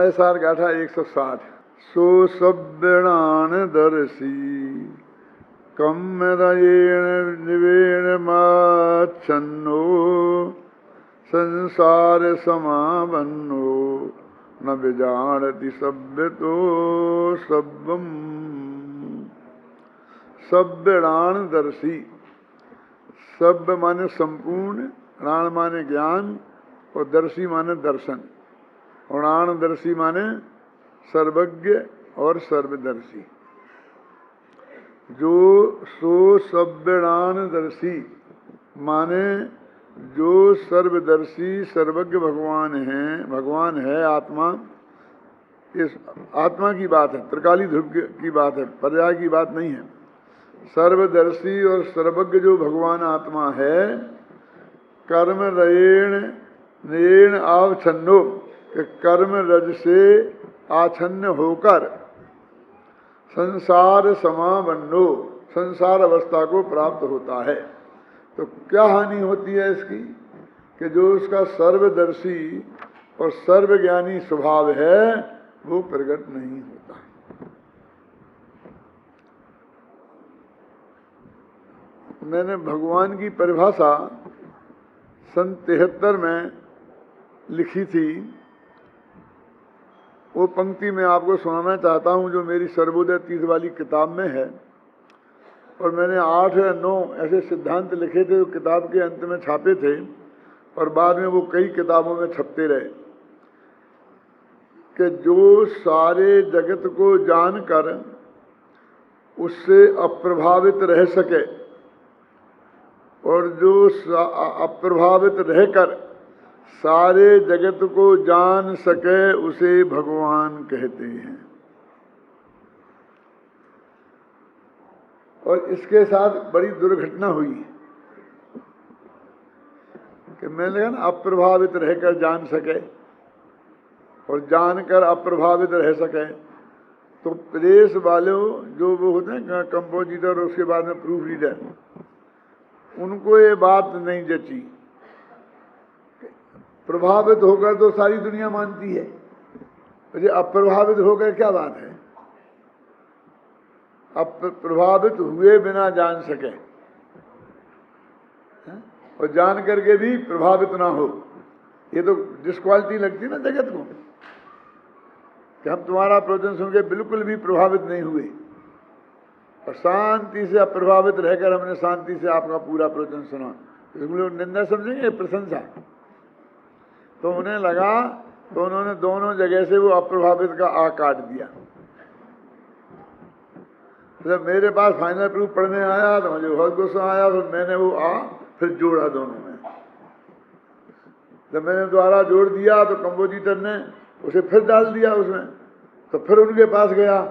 समय सार गाथा 160। सो सब्यणान दर्शी कम्मरयेण निवेण माच्छन्नो संसार समावन्नो न विजानति सभ्यतो सब्बम। सब्यणान दर्शी, सभ्य माने संपूर्ण, राण माने ज्ञान और दर्शी माने दर्शन। उणान दर्शी माने सर्वज्ञ और सर्वदर्शी। जो सो सब्यणान दर्शी माने जो सर्वदर्शी सर्वज्ञ भगवान है आत्मा। इस आत्मा की बात है, त्रिकाली ध्रुव की बात है, पर्याय की बात नहीं है। सर्वदर्शी और सर्वज्ञ जो भगवान आत्मा है, कर्म रयेण नयेण आवच्छन्नो, कर्म रज से आच्छन्न होकर संसार समावन्नो, संसार अवस्था को प्राप्त होता है। तो क्या हानि होती है इसकी कि जो उसका सर्वदर्शी और सर्वज्ञानी स्वभाव है वो प्रकट नहीं होता। मैंने भगवान की परिभाषा सन 73 में लिखी थी। वो पंक्ति मैं आपको सुनाना चाहता हूँ जो मेरी सर्वोदय 30 वाली किताब में है। और मैंने 8 या 9 ऐसे सिद्धांत लिखे थे जो किताब के अंत में छापे थे और बाद में वो कई किताबों में छपते रहे कि जो सारे जगत को जानकर उससे अप्रभावित रह सके और जो अप्रभावित रहकर सारे जगत को जान सके उसे भगवान कहते हैं। और इसके साथ बड़ी दुर्घटना हुई कि मैंने कहा ना अप्रभावित रहकर जान सके और जानकर अप्रभावित रह सके। तो प्रेस वाले जो वो होते हैं कंपोजिटर और उसके बाद में प्रूफ रीडर, उनको ये बात नहीं जची। प्रभावित होकर तो सारी दुनिया मानती है, मुझे अप्रभावित होकर क्या बात है। अब प्रभावित हुए बिना जान सके और जान करके भी प्रभावित ना हो, ये तो डिस्क्वालिटी लगती है ना जगत को कि हम तुम्हारा प्रवचन सुन के बिल्कुल भी प्रभावित नहीं हुए और शांति से अप्रभावित रहकर हमने शांति से आपका पूरा प्रवचन सुना। इसमें लोग निंदा समझेंगे प्रशंसा। तो उन्हें लगा तो उन्होंने दोनों जगह से वो अप्रभावित का आ काट दिया। जब मेरे पास फाइनल प्रूफ पढ़ने आया तो मुझे बहुत गुस्सा आया। फिर मैंने वो फिर जोड़ा दोनों में। जब मैंने दोबारा जोड़ दिया तो कंपोजिटर ने उसे फिर डाल दिया उसमें। तो फिर उनके पास गया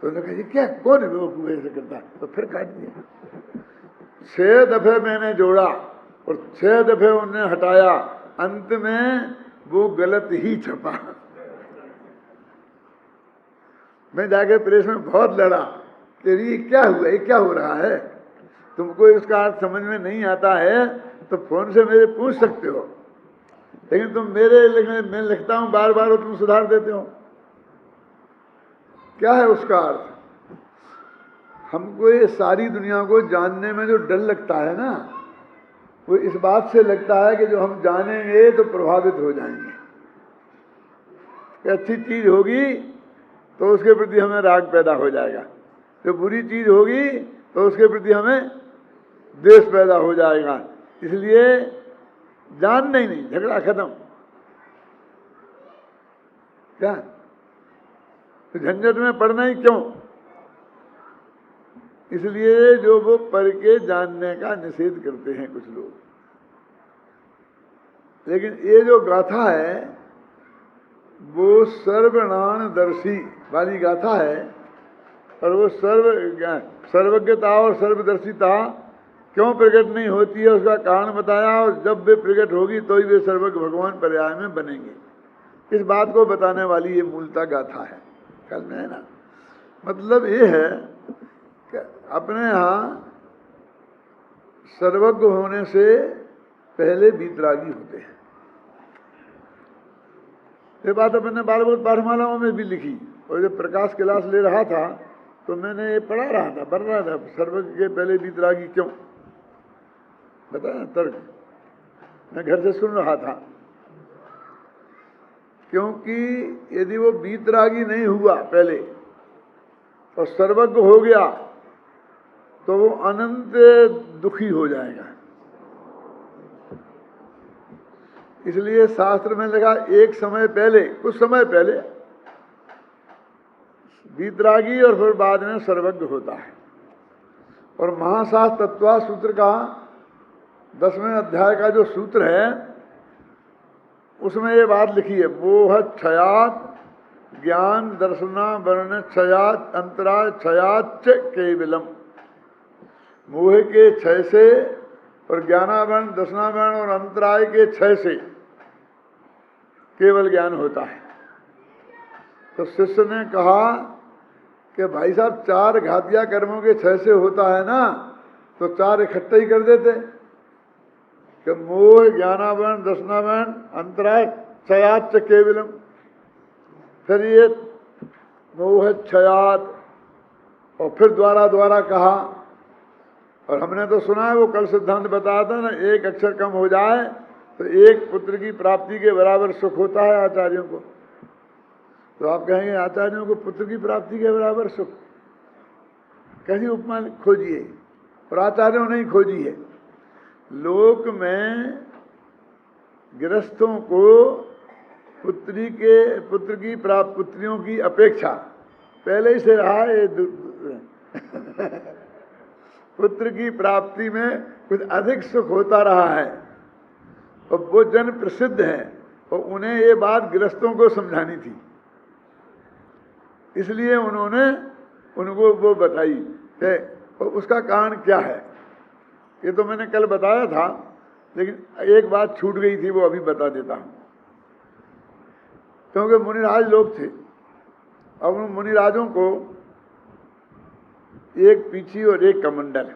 तो उन्होंने कहा ये क्या, कौन है वो ऐसे करता, तो फिर काट दिया। 6 दफे मैंने जोड़ा और 6 दफे उन्होंने हटाया। अंत में वो गलत ही छपा। मैं जाके प्रेस में बहुत लड़ा कि ये क्या हुआ, ये क्या हो रहा है, तुमको इसका अर्थ समझ में नहीं आता है तो फोन से मेरे पूछ सकते हो, लेकिन तुम मेरे लिखने मैं लिखता हूं बार बार और तुम सुधार देते हो। क्या है उसका अर्थ? हमको ये सारी दुनिया को जानने में जो डर लगता है ना, वो इस बात से लगता है कि जो हम जानेंगे तो प्रभावित हो जाएंगे। कि अच्छी चीज होगी तो उसके प्रति हमें राग पैदा हो जाएगा, जो बुरी चीज होगी तो उसके प्रति हमें द्वेष पैदा हो जाएगा। इसलिए जानना ही नहीं, झगड़ा खत्म। क्या तो झंझट में पड़ना ही क्यों? इसलिए जो वो पढ़ के जानने का निषेध करते हैं कुछ लोग। लेकिन ये जो गाथा है वो सर्वज्ञानदर्शी वाली गाथा है। और वो सर्वज्ञता और सर्वदर्शिता क्यों प्रकट नहीं होती है उसका कारण बताया। और जब वे प्रकट होगी तो ही वे सर्वज्ञ भगवान पर्याय में बनेंगे। इस बात को बताने वाली ये मूलता गाथा है। कल में है ना, मतलब ये है कि अपने यहाँ सर्वज्ञ होने से पहले वीतरागी होते हैं। ये बात अपने बालबोध पाठमालाओं में भी लिखी। और जब प्रकाश क्लास ले रहा था तो मैंने ये पढ़ा रहा था, पढ़ रहा था, सर्वज्ञ के पहले वीतरागी क्यों, बताया तर्क मैं घर से सुन रहा था। क्योंकि यदि वो वीतरागी नहीं हुआ पहले और सर्वज्ञ हो गया तो वो अनंत दुखी हो जाएगा। इसलिए शास्त्र में लिखा एक समय पहले, कुछ समय पहले वीतरागी और फिर बाद में सर्वज्ञ होता है। और महाशास्त्र तत्वा सूत्र का 10वें अध्याय का जो सूत्र है उसमें ये बात लिखी है, मोह क्षयात ज्ञान दर्शना वर्ण क्षयात अंतराय क्षयात केवलम। मोह के क्षय से और ज्ञानावरण दर्शनावरण और अंतराय के क्षय से केवल ज्ञान होता है। तो शिष्य ने कहा कि भाई साहब 4 घातिया कर्मों के क्षय से होता है ना, तो 4 इकट्ठे ही कर देते कि मोह ज्ञानावरण दर्शनावरण अंतराय क्षयात केवलम। फिर ये मोह क्षयात और फिर द्वारा कहा। और हमने तो सुना है, वो कल सिद्धांत बताया था ना, एक अक्षर कम हो जाए तो एक पुत्र की प्राप्ति के बराबर सुख होता है आचार्यों को। तो आप कहेंगे आचार्यों को पुत्र की प्राप्ति के बराबर सुख, कैसी उपमा खोजिए। और आचार्यों ने ही खोजी है। लोक में गृहस्थों को पुत्र की प्राप्त पुत्रियों की अपेक्षा पहले ही से रहा है पुत्र की प्राप्ति में कुछ अधिक सुख होता रहा है। और वो जन प्रसिद्ध हैं और उन्हें ये बात गृहस्थों को समझानी थी, इसलिए उन्होंने उनको वो बताई है। और उसका कारण क्या है ये तो मैंने कल बताया था, लेकिन एक बात छूट गई थी, वो अभी बता देता हूँ। क्योंकि मुनिराज लोग थे, अब उन मुनिराजों को एक पीछी और एक कमंडल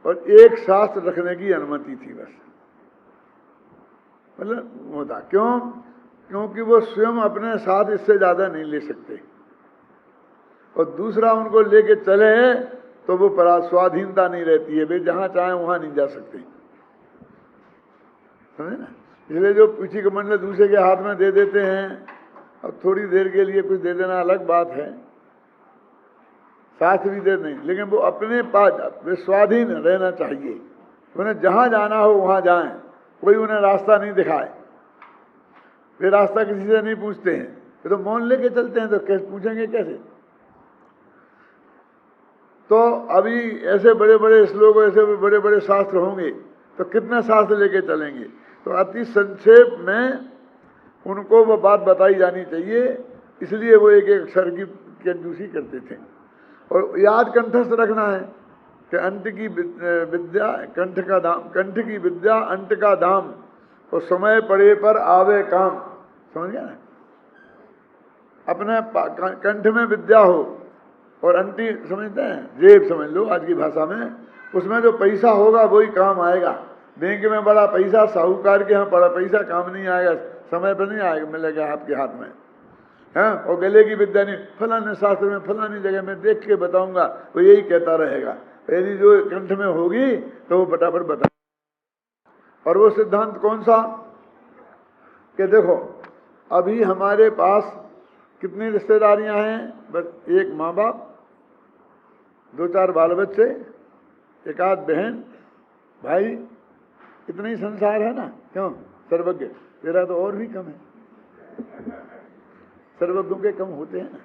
और एक शास्त्र रखने की अनुमति थी बस। मतलब होता क्यों? क्योंकि वो स्वयं अपने साथ इससे ज्यादा नहीं ले सकते, और दूसरा उनको लेके चले तो वो स्वाधीनता नहीं रहती है, वे जहां चाहे वहां नहीं जा सकते, समझे ना। इसलिए जो पीछी कमंडल दूसरे के हाथ में दे देते हैं, अब थोड़ी देर के लिए कुछ दे देना अलग बात है, साथ भी दे नहीं, लेकिन वो अपने पास वे स्वाधीन रहना चाहिए। उन्हें जहां जाना हो वहां जाएं, कोई उन्हें रास्ता नहीं दिखाए। वे रास्ता किसी से नहीं पूछते हैं, वे तो मौन लेके चलते हैं, तो कैसे पूछेंगे कैसे। तो अभी ऐसे बड़े बड़े श्लोक, ऐसे बड़े बड़े शास्त्र होंगे तो कितने शास्त्र लेके चलेंगे। तो अति संक्षेप में उनको वो बात बताई जानी चाहिए, इसलिए वो एक एक अक्षर की कंजूसी करते थे। और याद कंठस्थ रखना है कि अंत की विद्या कंठ का धाम, कंठ की विद्या अंत का धाम, और समय पड़े पर आवे काम, समझ गया ना। अपने कंठ में विद्या हो और अंटी समझते हैं, जेब समझ लो आज की भाषा में, उसमें जो पैसा होगा वही काम आएगा। बैंक में बड़ा पैसा, साहूकार के यहाँ बड़ा पैसा काम नहीं आएगा, समय पर नहीं आएगा, मिलेगा आपके हाथ में, हैं। और गले की विद्या नहीं, फलाने शास्त्र में फलानी जगह में देख के बताऊंगा, वो यही कहता रहेगा। यदि जो कंठ में होगी तो वो फटाफट बता। और वो सिद्धांत कौन सा कि देखो अभी हमारे पास कितनी रिश्तेदारियां हैं, बस एक माँ बाप, 2-4 बाल बच्चे, 1-आध बहन भाई, इतना ही संसार है ना। क्यों? सर्वज्ञ तेरा तो और भी कम है, सर्वज्ञों के कम होते हैं ना।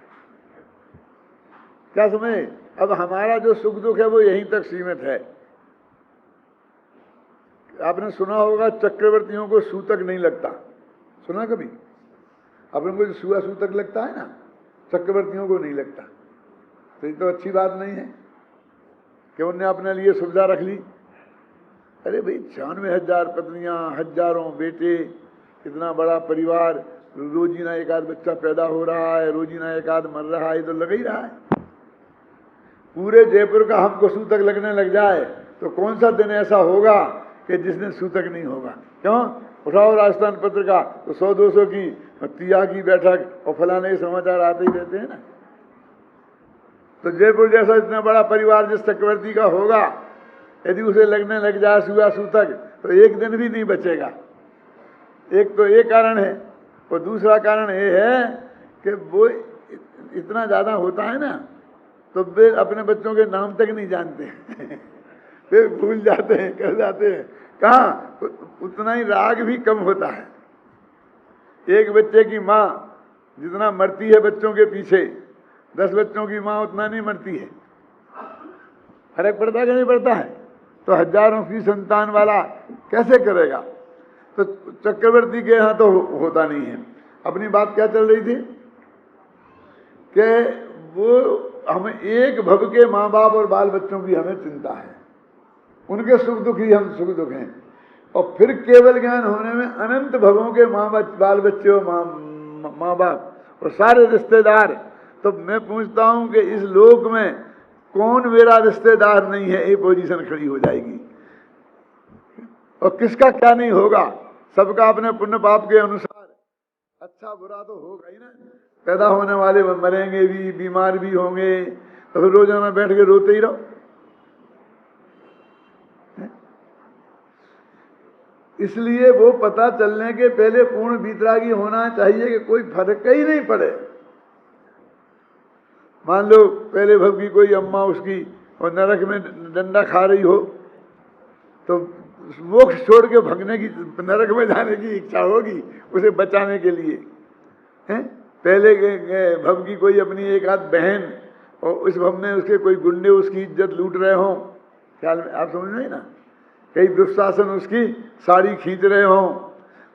क्या समझे? अब हमारा जो सुख दुख है वो यहीं तक सीमित है। आपने सुना होगा चक्रवर्तियों को सूतक नहीं लगता, सुना कभी? अपने को जो सुआ सूतक लगता है ना, चक्रवर्तियों को नहीं लगता। तो ये तो अच्छी बात नहीं है कि उनने अपने लिए सुविधा रख ली। अरे भाई 96,000 पत्नियां, हजारों बेटे, इतना बड़ा परिवार, रोजीना 1-आध बच्चा पैदा हो रहा है, रोजीना 1-आध मर रहा है, तो लग ही रहा है। पूरे जयपुर का हमको सूतक लगने लग जाए तो कौन सा दिन ऐसा होगा कि जिसने सूतक नहीं होगा। क्यों? उठाओ राजस्थान पत्रिका तो 100-200 की तिया की बैठक और फलाने के समाचार आते ही रहते हैं ना। तो जयपुर जैसा इतना बड़ा परिवार जिस चक्रवर्ती का होगा, यदि उसे लगने लग जाए सुआ सूतक तो एक दिन भी नहीं बचेगा। एक तो ये कारण है, और दूसरा कारण ये है कि वो इतना ज़्यादा होता है ना, तो वे अपने बच्चों के नाम तक नहीं जानते वे भूल जाते हैं, कर जाते हैं। कहाँ उतना ही राग भी कम होता है। एक बच्चे की माँ जितना मरती है बच्चों के पीछे, 10 बच्चों की माँ उतना नहीं मरती है। फर्क पड़ता है कि नहीं पड़ता है? तो हजारों की संतान वाला कैसे करेगा? तो चक्रवर्ती के यहाँ तो होता नहीं है। अपनी बात क्या चल रही थी कि वो हमें एक भव के माँ बाप और बाल बच्चों की हमें चिंता है, उनके सुख दुख ही हम सुख दुख हैं। और फिर केवल ज्ञान होने में अनंत भवों के बाल बच्चे और माँ बाप और सारे रिश्तेदार। तो मैं पूछता हूं कि इस लोक में कौन मेरा रिश्तेदार नहीं है, ये पोजीशन खड़ी हो जाएगी। और किसका क्या नहीं होगा, सबका अपने पुण्य पाप के अनुसार अच्छा बुरा तो होगा ही ना। पैदा होने वाले मरेंगे भी, बीमार भी होंगे, तो फिर रोजाना बैठ के रोते ही रहो। इसलिए वो पता चलने के पहले पूर्ण वीतरागी होना चाहिए कि कोई फर्क ही नहीं पड़े। मान लो पहले भव की कोई अम्मा उसकी और नरक में डंडा खा रही हो, तो मोक्ष छोड़ के भगने की, नरक में जाने की इच्छा होगी उसे बचाने के लिए, हैं? पहले भव की कोई अपनी एक आध बहन और उस भव में उसके कोई गुंडे उसकी इज्जत लूट रहे हों, ख्याल में आप समझ रहे ना, कई दुशासन उसकी साड़ी खींच रहे हों,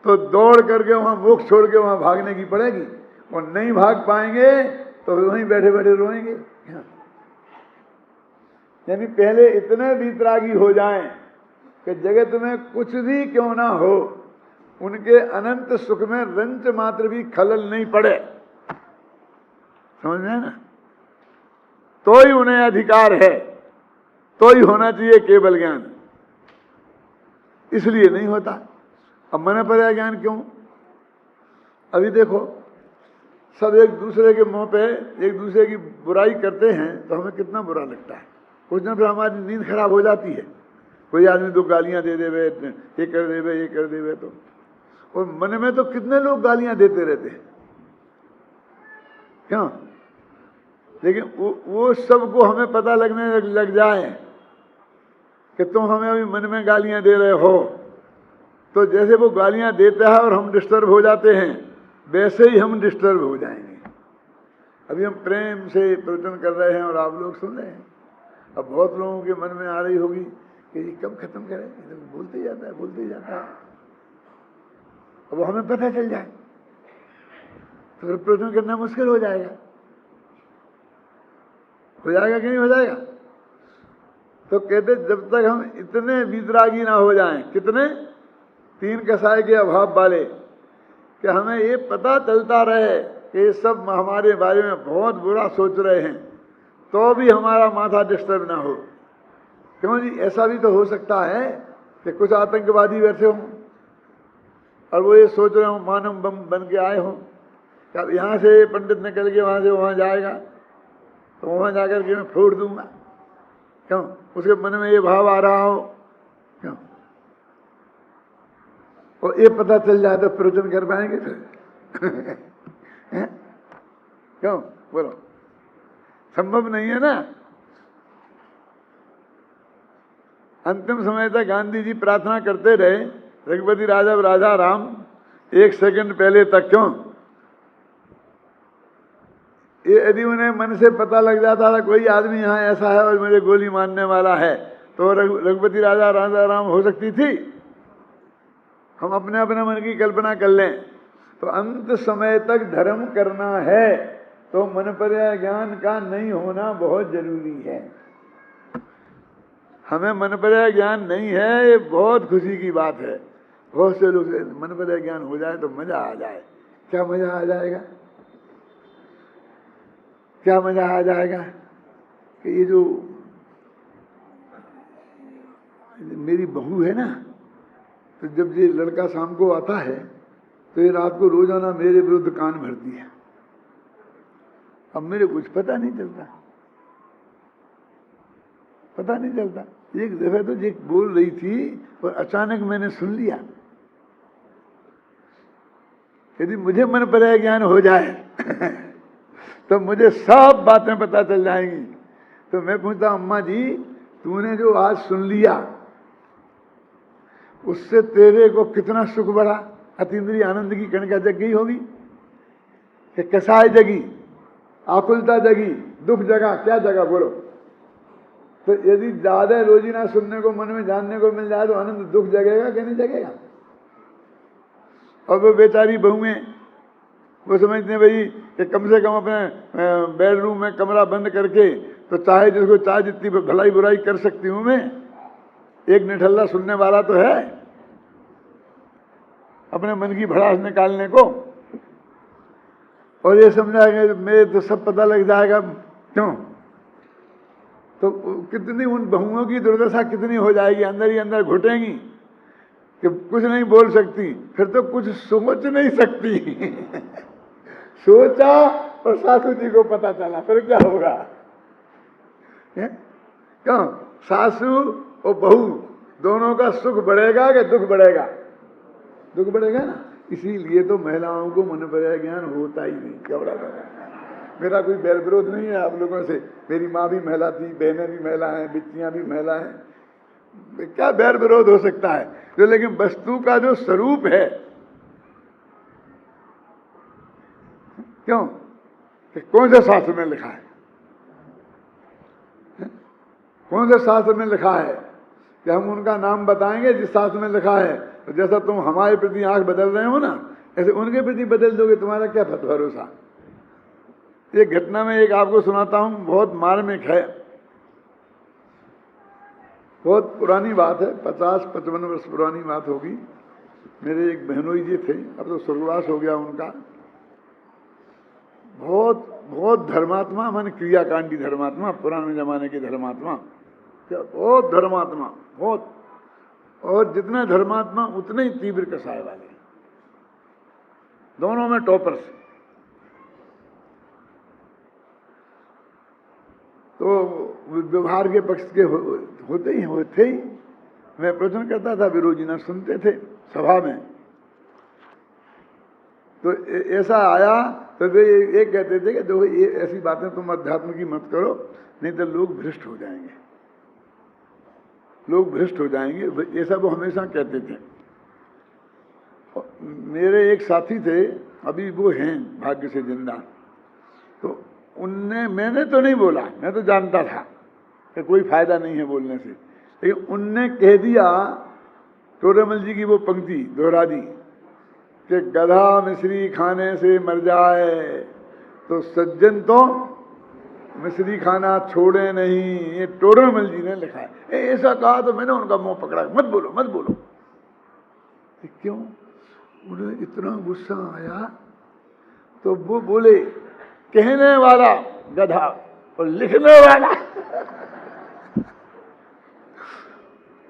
तो दौड़ करके वहां मोक्ष छोड़ के वहां भागने की पड़ेगी। और नहीं भाग पाएंगे तो वहीं बैठे बैठे रोएंगे। यानी पहले इतने वीतरागी हो जाएं कि जगत में कुछ भी क्यों ना हो, उनके अनंत सुख में रंच मात्र भी खलल नहीं पड़े। समझ में ना? तो ही उन्हें अधिकार है, तो ही होना चाहिए केवल ज्ञान। इसलिए नहीं होता। अब मन पर ज्ञान क्यों? अभी देखो, सब एक दूसरे के मुंह पे एक दूसरे की बुराई करते हैं तो हमें कितना बुरा लगता है। कुछ दिन फिर हमारी नींद खराब हो जाती है। कोई आदमी 2 गालियां दे देवे, ये कर देवे, ये कर देवे, तो और मन में तो कितने लोग गालियां देते रहते हैं, क्यों? लेकिन वो सबको हमें पता लगने लग जाए कि तुम हमें अभी मन में गालियां दे रहे हो, तो जैसे वो गालियां देता है और हम डिस्टर्ब हो जाते हैं, वैसे ही हम डिस्टर्ब हो जाएंगे। अभी हम प्रेम से प्रवचन कर रहे हैं और आप लोग सुन रहे हैं। अब बहुत लोगों के मन में आ रही होगी कि ये कब खत्म करें, तो बोलते ही जाता है, बोलते ही जाता है। अब हमें पता चल जाए तो फिर प्रवचन करना मुश्किल हो जाएगा। हो जाएगा कि नहीं हो जाएगा? तो कहते जब तक हम इतने वीतरागी ना हो जाएं, कितने 3 कसाय के अभाव वाले, कि हमें ये पता चलता रहे कि ये सब हमारे बारे में बहुत बुरा सोच रहे हैं, तो भी हमारा माथा डिस्टर्ब ना हो। क्यों जी? ऐसा भी तो हो सकता है कि कुछ आतंकवादी बैठे हों और वो ये सोच रहे हों, मानव बम बन के आए हों कि अब यहाँ से पंडित निकल के वहाँ से वहाँ जाएगा तो वहाँ जाकर के मैं फोड़ दूंगा। क्यों? उसके मन में ये भाव आ रहा हो। क्यों? और ये पता चल जाए तो प्रवचन कर पाएंगे फिर? क्यों? बोलो, संभव नहीं है ना। अंतिम समय तक गांधी जी प्रार्थना करते रहे, रघुपति राजा राजा राम 1 सेकंड पहले तक। क्यों? यदि उन्हें मन से पता लग जाता था कोई आदमी यहाँ ऐसा है और मुझे गोली मारने वाला है, तो रघुपति राजा राजा राम हो सकती थी। हम अपने अपने मन की कल्पना कर लें। तो अंत समय तक धर्म करना है तो मन पर ज्ञान का नहीं होना बहुत जरूरी है। हमें मन पर ज्ञान नहीं है, ये बहुत खुशी की बात है। बहुत से लोग मन पर ज्ञान हो जाए तो मजा आ जाए। क्या मजा आ जाएगा? क्या मजा आ जाएगा कि ये जो मेरी बहू है ना, तो जब ये लड़का शाम को आता है तो ये रात को रोजाना मेरे विरुद्ध कान भरती है। अब मेरे कुछ पता नहीं चलता, पता नहीं चलता। एक दफे तो ये बोल रही थी और अचानक मैंने सुन लिया। यदि मुझे मन पर ज्ञान हो जाए तो मुझे सब बातें पता चल जाएंगी। तो मैं पूछता, अम्मा जी तूने जो आज सुन लिया उससे तेरे को कितना सुख बढ़ा? अतीन्द्रिय आनंद की कणिका जग गई होगी कि कसाय जगी, आकुलता जगी, दुख जगा, क्या जगा बोलो? तो यदि ज्यादा रोजीना सुनने को मन में जानने को मिल जाए तो आनंद दुख जगेगा कि नहीं जगेगा? और वो बेचारी बहुएं वो समझते हैं भाई कि कम से कम अपने बेडरूम में कमरा बंद करके तो चाहे जिसको चाहे जितनी भलाई बुराई कर सकती हूं मैं, एक निठल्ला सुनने वाला तो है अपने मन की भड़ास निकालने को। और ये समझाएंगे मेरे तो सब पता लग जाएगा, क्यों? तो कितनी उन बहुओं की दुर्दशा कितनी हो जाएगी, अंदर ही अंदर घुटेंगी कि कुछ नहीं बोल सकती, फिर तो कुछ सोच नहीं सकती सोचा और सासू जी को पता चला, फिर क्या होगा? क्यों? सासू और बहू दोनों का सुख बढ़ेगा कि दुख बढ़ेगा? दुख बढ़ेगा ना। इसीलिए तो महिलाओं को मन पर ज्ञान होता ही नहीं। क्या बड़ा मेरा कोई बैर विरोध नहीं है आप लोगों से, मेरी माँ भी महिला थी, बहनें भी महिला हैं, बिटियां भी महिला हैं, क्या बैर विरोध हो सकता है? जो लेकिन वस्तु का जो स्वरूप है, क्यों कि कौन से शास्त्र में लिखा है, कौन से शास्त्र में लिखा है कि हम उनका नाम बताएंगे जिस शास्त्र में लिखा है? तो जैसा तुम हमारे प्रति आंख बदल रहे हो ना, ऐसे उनके प्रति बदल दोगे, तुम्हारा क्या भरोसा? एक घटना में एक आपको सुनाता हूं, बहुत मार्मिक है, बहुत पुरानी बात है, 50-55 वर्ष पुरानी बात होगी। मेरे एक बहनोई जी थे, अब तो स्वर्गवास हो गया उनका। बहुत बहुत धर्मात्मा, माने क्रियाकांडी धर्मात्मा, पुराने जमाने के धर्मात्मा, क्या बहुत धर्मात्मा, बहुत। और जितने धर्मात्मा उतने ही तीव्र कसाय वाले, दोनों में टॉपर्स। तो व्यवहार के पक्ष के होते ही मैं प्रवचन करता था, विरोजिना सुनते थे सभा में। तो ऐसा आया तो वे एक कहते थे कि देखो ये ऐसी बातें तुम अध्यात्म की मत करो, नहीं तो लोग भ्रष्ट हो जाएंगे, लोग भ्रष्ट हो जाएंगे, ऐसा वो हमेशा कहते थे। मेरे एक साथी थे, अभी वो हैं भाग्य से जिंदा, तो उनने, मैंने तो नहीं बोला, मैं तो जानता था कि कोई फायदा नहीं है बोलने से, लेकिन उनने कह दिया, टोडरमल जी की वो पंक्ति दोहरा दी कि गधा मिश्री खाने से मर जाए तो सज्जन तो मिश्री खाना छोड़े नहीं। ये टोडरमल जी ने लिखा है। ऐसा कहा तो मैंने उनका मुंह पकड़ा, मत बोलो मत बोलो। क्यों? उन्हें इतना गुस्सा आया तो वो बोले, कहने वाला गधा और लिखने वाला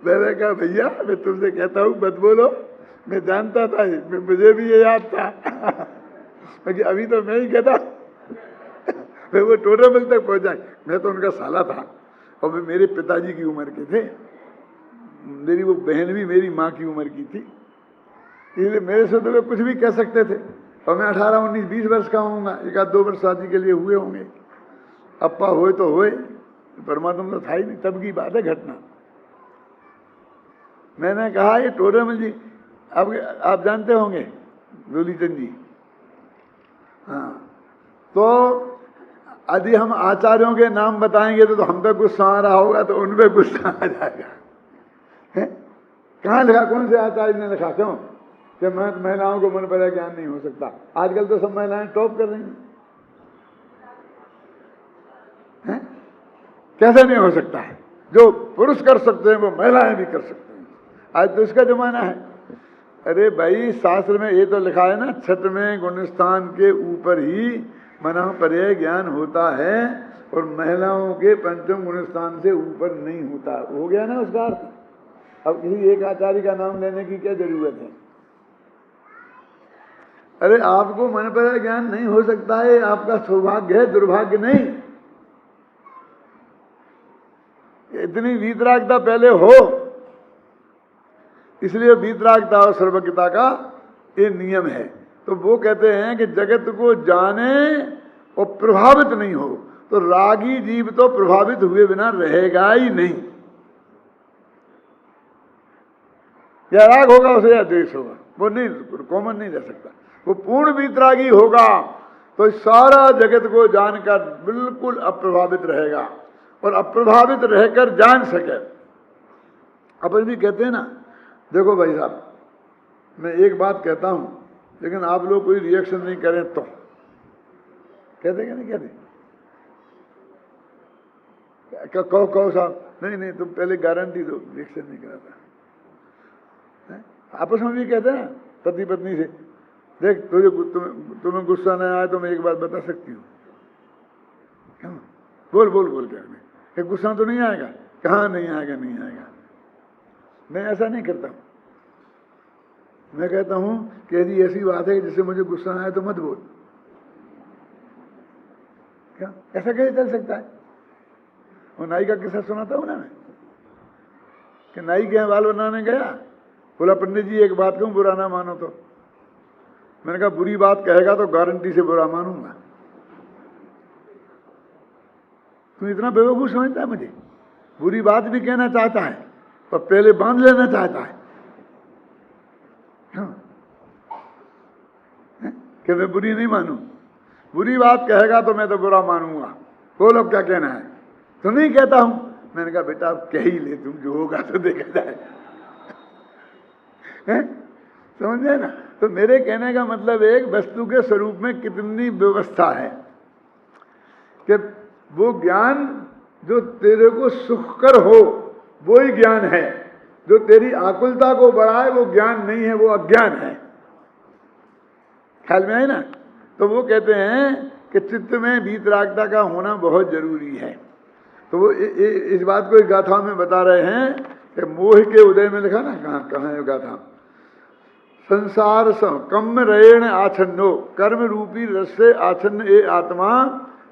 मैंने कहा भैया मैं तुमसे कहता हूं मत बोलो, मैं जानता था, मुझे भी ये याद था अभी तो मैं ही कहता फिर वो टोडरमल तक पहुंचा। मैं तो उनका साला था और वे मेरे पिताजी की उम्र के थे, मेरी वो बहन भी मेरी माँ की उम्र की थी, इसलिए मेरे से तो वे कुछ भी कह सकते थे। और मैं 18, 19, 20 वर्ष का होऊंगा, 1-2 वर्ष शादी के लिए हुए होंगे, अप्पा होए तो होए, परमात्मा तो था ही नहीं, तब की बात है घटना। मैंने कहा ये टोडरमल जी आप जानते होंगे, दूलीचंद जी, हाँ, तो यदि हम आचार्यों के नाम बताएंगे तो हम पे गुस्सा आ रहा होगा, तो उन पे गुस्सा आ जाएगा। कहाँ लिखा, कौन से आचार्य ने लिखा? क्यों कि महिलाओं को मन पर ज्ञान नहीं हो सकता? आजकल तो सब महिलाएं टॉप कर रही हैं। कैसे नहीं हो सकता है? जो पुरुष कर सकते हैं वो महिलाएं भी कर सकते हैं। आज तो इसका जमाना है। अरे भाई शास्त्र में ये तो लिखा है ना, छठवें गुणस्थान के ऊपर ही मना पर्याय ज्ञान होता है और महिलाओं के पंचम गुणस्थान से ऊपर नहीं होता। हो गया ना उसका अर्थ? अब किसी एक आचार्य का नाम लेने की क्या जरूरत है? अरे आपको मन पर ज्ञान नहीं हो सकता है, आपका सौभाग्य है, दुर्भाग्य नहीं। इतनी वीतरागता पहले हो, इसलिए वीतरागता और सर्वज्ञता का ये नियम है। तो वो कहते हैं कि जगत को जाने और प्रभावित नहीं हो, तो रागी जीव तो प्रभावित हुए बिना रहेगा ही नहीं। या राग होगा उसे या द्वेष होगा, वो नहीं कॉमन नहीं रह सकता। वो पूर्ण वीतरागी होगा तो सारा जगत को जानकर बिल्कुल अप्रभावित रहेगा, और अप्रभावित रहकर जान सके। अपन भी कहते हैं ना, देखो भाई साहब, मैं एक बात कहता हूं लेकिन आप लोग कोई रिएक्शन नहीं करें तो कहते क्या नहीं कहते? कहो साहब, नहीं तुम पहले गारंटी दो, रिएक्शन नहीं कराता। आपस में भी कहते हैं पति पत्नी से, देख तुम्हें गुस्सा नहीं आया तो मैं एक बात बता सकती हूँ, क्यों? बोल क्या गुस्सा तो नहीं आएगा? कहाँ नहीं आएगा? मैं ऐसा नहीं करता हूँ। मैं कहता हूँ कि यदि ऐसी बात है जिससे मुझे गुस्सा आए तो मत बोल। क्या ऐसा कैसे चल सकता है? वो नाई का किस्सा सुनाता हूँ ना मैं, कि नाई के यहाँ बाल बनाने गया, बोला पंडित जी एक बात कहूँ, बुरा ना मानो तो। मैंने कहा बुरी बात कहेगा तो गारंटी से बुरा मानूंगा। तुम इतना बेवकूफ समझता है मुझे? बुरी बात भी कहना चाहता है और पहले बांध लेना चाहता है कि मैं बुरी नहीं मानूं। बुरी बात कहेगा तो मैं तो बुरा मानूंगा। बोलो क्या कहना है? तो नहीं कहता हूं। मैंने कहा बेटा आप कह ही ले, तुम जो होगा तो देखा जाए। समझे ना? तो मेरे कहने का मतलब एक वस्तु के स्वरूप में कितनी व्यवस्था है कि वो ज्ञान जो तेरे को सुखकर हो वो ही ज्ञान है, जो तेरी आकुलता को बढ़ाए वो ज्ञान नहीं है, वो अज्ञान है। ख्याल में आए ना? तो वो कहते हैं कि चित्त में वीतरागता का होना बहुत जरूरी है। तो वो इस बात को इस गाथा में बता रहे हैं कि मोह के उदय में लिखा ना, कहाँ है गाथा? संसार कम रेण आछन्नो, कर्म रूपी रस से आछन्न ये आत्मा,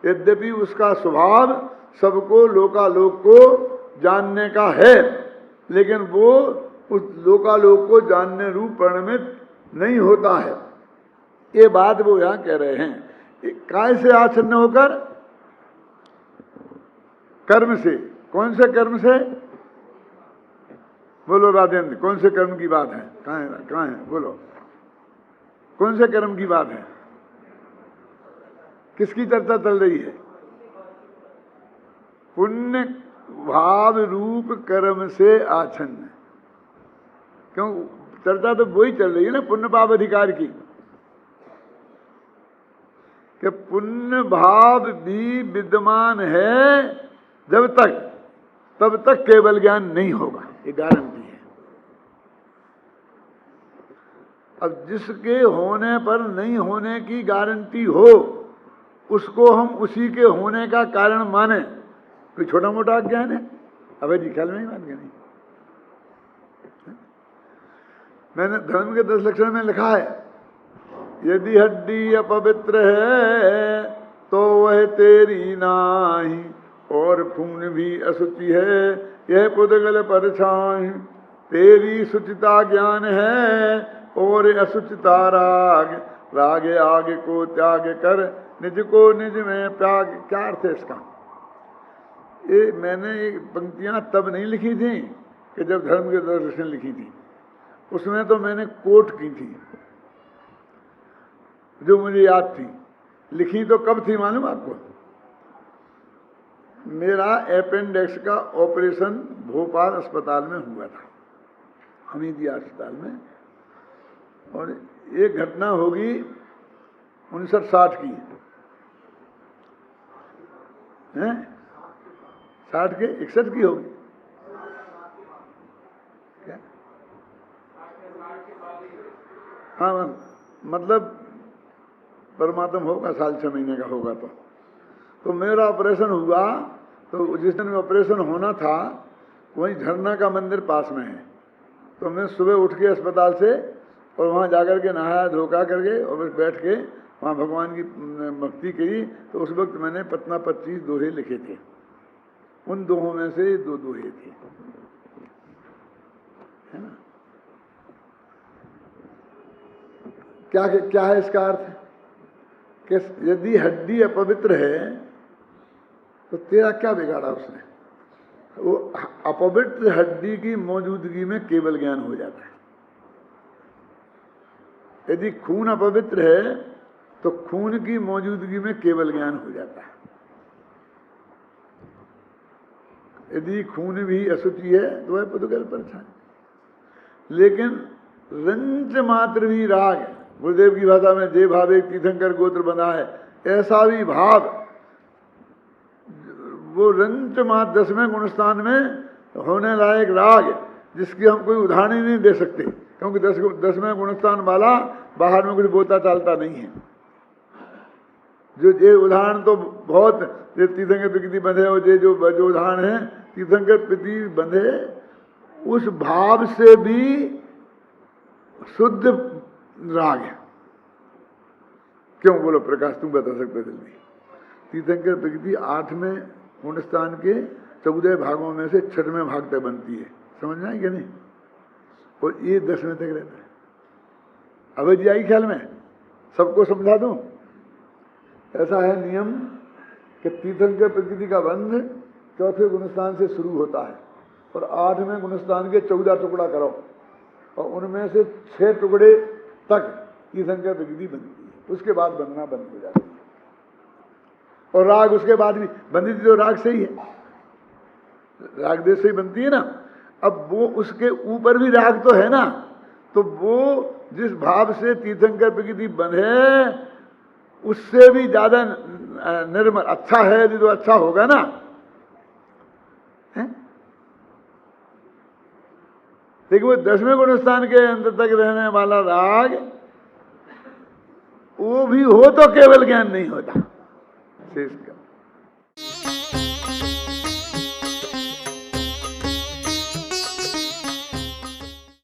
यद्यपि उसका स्वभाव सबको लोकालोक को जानने का है, लेकिन वो उस लोकालोक को जानने रूप परिणमित नहीं होता है। ये बात वो यहां कह रहे हैं। काय से आच्छन्न होकर? कर्म से। कौन से कर्म से? बोलो राजेंद्र, कौन से कर्म की बात है? कहाँ है बोलो, कौन से कर्म की बात है? किसकी चर्चा चल रही है? पुण्य भाव रूप कर्म से आच्छन्न। क्यों चर्चा तो वही चल रही है ना, पुण्य भाव अधिकार की, कि पुण्य भाव भी विद्यमान है जब तक, तब तक केवल ज्ञान नहीं होगा, ये गारंटी है। अब जिसके होने पर नहीं होने की गारंटी हो उसको हम उसी के होने का कारण माने, कोई छोटा मोटा अज्ञान है? अबे जी ख्याल में ही बात नहीं। मैंने धर्म के 10 लक्षण में लिखा है, यदि हड्डी अपवित्र है तो वह तेरी नाही, और खून भी असुचि है यह पुद्गल पर छाई। तेरी सुचिता ज्ञान है और असुचिता राग, रागे आगे को त्याग कर निज को निज में त्याग। क्या अर्थ है इसका? ये मैंने ये पंक्तियां तब नहीं लिखी थी कि जब धर्म के 10 लक्षण लिखी थी, उसमें तो मैंने कोट की थी जो मुझे याद थी। लिखी तो कब थी मालूम आपको? मेरा अपेंडिक्स का ऑपरेशन भोपाल अस्पताल में हुआ था, हमीदिया अस्पताल में, और एक घटना होगी 59-60 की है, 60 के 61 की होगी क्या? हाँ मतलब परमात्मा होगा, साल 6 महीने का होगा। तो मेरा ऑपरेशन हुआ, तो जिस दिन ऑपरेशन होना था वहीं झरना का मंदिर पास में है, तो हमने सुबह उठ के अस्पताल से और वहाँ जाकर के नहाया धोखा करके और बस बैठ के वहाँ भगवान की भक्ति करी। तो उस वक्त मैंने 25 दोहे लिखे थे, उन दोहों में से 2 दोहे थे, है ना। क्या है इसका अर्थ कि यदि हड्डी अपवित्र है तो तेरा क्या बिगाड़ा उसने। वो अपवित्र हड्डी की मौजूदगी में केवल ज्ञान हो जाता है। यदि खून अपवित्र है तो खून की मौजूदगी में केवल ज्ञान हो जाता है। यदि खून भी अशुचि है तो वह पुद्गल परछाई। लेकिन रंच मात्र भी राग, गुरुदेव की भाषा में जे भाव एक तीर्थंकर गोत्र बना है, ऐसा भी भाव वो रंच मात्र 10वें गुणस्थान में होने लायक राग जिसकी हम कोई उदाहरण ही नहीं दे सकते, क्योंकि 10वें गुणस्थान वाला बाहर में कुछ बोलता चालता नहीं है। जो ये उदाहरण तो बहुत, ये तीर्थंकर प्रकृति बंधे और ये जो उदाहरण है तीर्थंकर प्रकृति बंधे, उस भाव से भी शुद्ध राग है। क्यों बोलो प्रकाश, तुम बता सकते जल्दी। तीर्थंकर प्रकृति 8वें गुणस्थान के 14 भागों में से 6वें भाग तक बनती है, समझ में आई कि नहीं। और ये 10वें तक रहता है। अब जी आई ख्याल में, सबको समझा दूं। ऐसा है नियम कि तीर्थंकर प्रकृति का बंध 4वें गुणस्थान से शुरू होता है और 8वें गुणस्थान के 14 टुकड़ा करो और उनमें से 6 टुकड़े तक तीर्थंकर प्रकृति बनती है। उसके बाद बंधना बंद हो जाती है। और राग उसके बाद भी बंधी थी तो राग से ही है, राग देश से ही बनती है ना। अब वो उसके ऊपर भी राग तो है ना, तो वो जिस भाव से तीर्थंकर प्रकृति बंधे उससे भी ज्यादा निर्मल अच्छा है यदि तो अच्छा होगा ना, है? देखिए वो 10वें गुणस्थान के अंत तक रहने वाला राग, वो भी हो तो केवल ज्ञान नहीं होता शेष का।